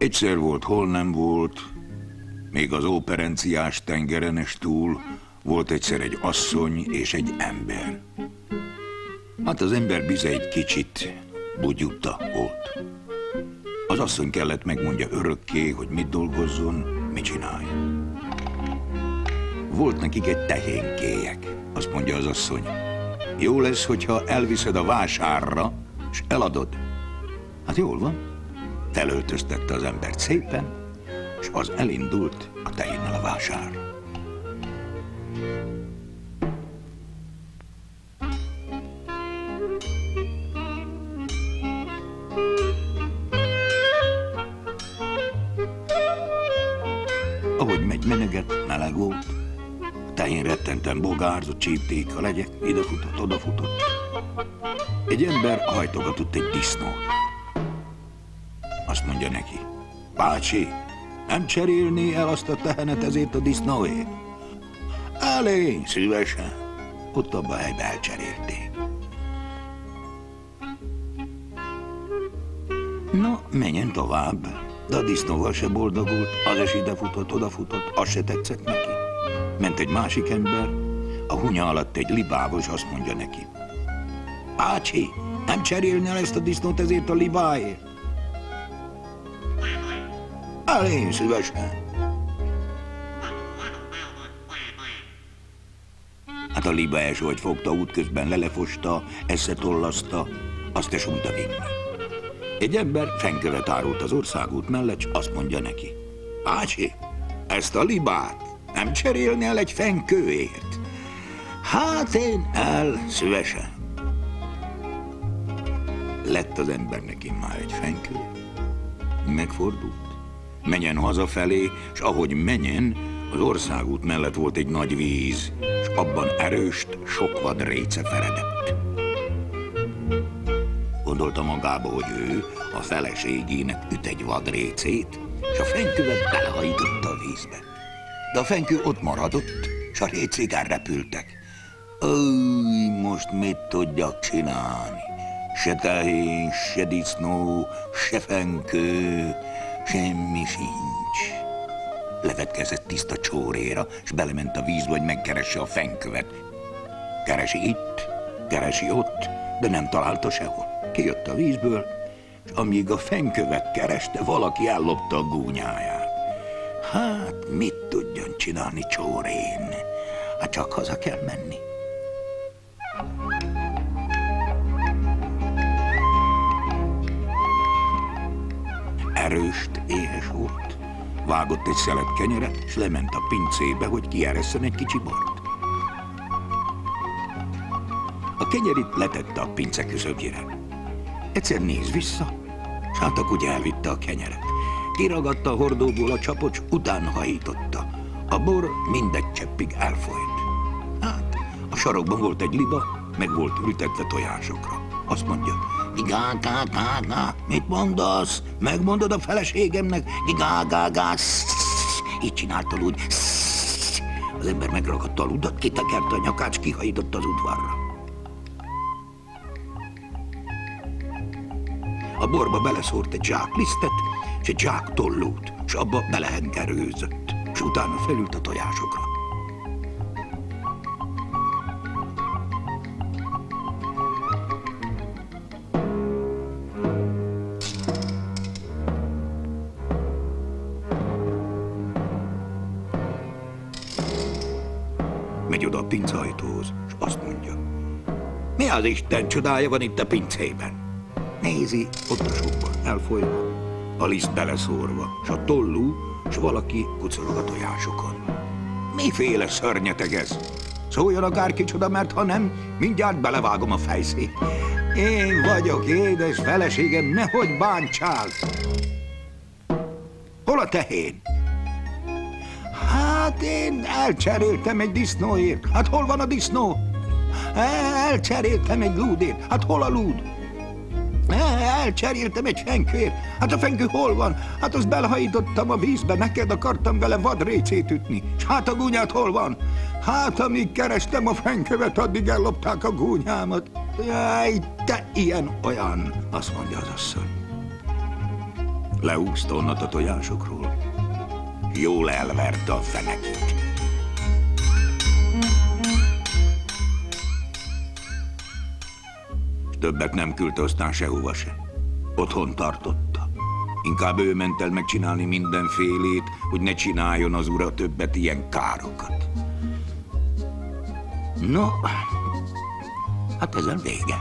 Egyszer volt, hol nem volt, még az óperenciás tengeren is túl, volt egyszer egy asszony és egy ember. Hát az ember bizony egy kicsit bugyuta volt. Az asszony kellett megmondja örökké, hogy mit dolgozzon, mit csinálj. Volt nekik egy tehénkélyek. Azt mondja az asszony, jó lesz, hogyha elviszed a vásárra, és eladod. Hát jól van. Felöltöztette az embert szépen, és az elindult a tehénnel a vásárra. Ahogy megy meneget, meleg volt. A tehén rettenten bogárzott, csípték a legyek, idefutott, odafutott. Egy ember hajtogatott egy disznót. Azt mondja neki, bácsi, nem cserélné el azt a tehenet ezért a disznóért? Elég, szívesen. Ott abba a helyben elcserélték. Na, menjen tovább. De a disznóval se boldogult, az is idefutott, odafutott, az se tetszett neki. Ment egy másik ember, a hunya alatt egy libávos, azt mondja neki, bácsi, nem cserélni el ezt a disznót ezért a libáért? Elég szívesen. Hát a libás, hogy fogta, útközben lelefosta, eszetollazta, azt is unta vinni. Egy ember fenkövet árult az országút mellett, s azt mondja neki, bácsi, ezt a libát nem cserélni el egy fenkőért? Hát én szívesen. Lett az embernek immár egy fenkő, megfordult, menjen hazafelé, s ahogy menjen, az országút mellett volt egy nagy víz, s abban erőst sok vad réce feredett. Gondolta magába, hogy ő a feleségének üt egy vadrécét, és a fenykövet belehajította a vízbe. De a fenkő ott maradott, és a récék elrepültek. Most mit tudjak csinálni? Se tehén, se disznó, se fenkő, semmi sincs. Levetkezett tiszta csóréra, és belement a vízbe, hogy megkeresse a fenykövet. Keresi itt, keresi ott, de nem találta sehol. Kijött a vízből, és amíg a fenykövet kereste, valaki ellopta a gúnyáját. Hát, mit tudjon csinálni csórén? Hát csak haza kell menni. Erőst éhes volt. Vágott egy szelet kenyeret, és lement a pincébe, hogy kieresszen egy kicsi bort. A kenyerit letette a pince küszöbjére. Egyszer néz vissza, s hát a kutya elvitte a kenyeret. Kiragadta a hordóból a csapot, s utána hajította. A bor mindegy cseppig elfolyt. Hát, a sarokban volt egy liba, meg volt ültetve tojásokra. Azt mondja, gigá, mit mondasz? Megmondod a feleségemnek? Gigá, így csinálta úgy. Az ember megragadta a ludat, kitekerte a nyakát, s kihajította az udvarra. A borba beleszórt egy zsák lisztet, és egy zsák tollót, és abba belehengerőzött, és utána felült a tojásokra. Megy oda a pinceajtóhoz, és azt mondja, mi az Isten csodája van itt a pincében? Nézi, ott a sokban elfolyva, a liszt beleszórva, s a tollú, s valaki kucorog a tojásokon. Miféle szörnyeteg ez? Szóljon akár kicsoda, mert ha nem, mindjárt belevágom a fejszét. Én vagyok, édes feleségem, nehogy bántsál! Hol a tehén? Hát én elcseréltem egy disznóért. Hát hol van a disznó? Elcseréltem egy lúdért. Hát hol a lúd? Elcseréltem egy fenkőért. Hát a fenkő hol van? Hát azt belehajítottam a vízbe, neked akartam vele vadrécét ütni. És hát a gúnyát hol van? Hát amíg kerestem a fenkövet, addig ellopták a gúnyámat. Jaj, te ilyen-olyan, azt mondja az asszony. Leúszta onnat a tojásokról. Jól elverte a fenekét. Többet nem küldte aztán sehova se. Otthon tartotta. Inkább ő ment el megcsinálni mindenfélét, hogy ne csináljon az ura többet ilyen károkat. No, hát ezen vége.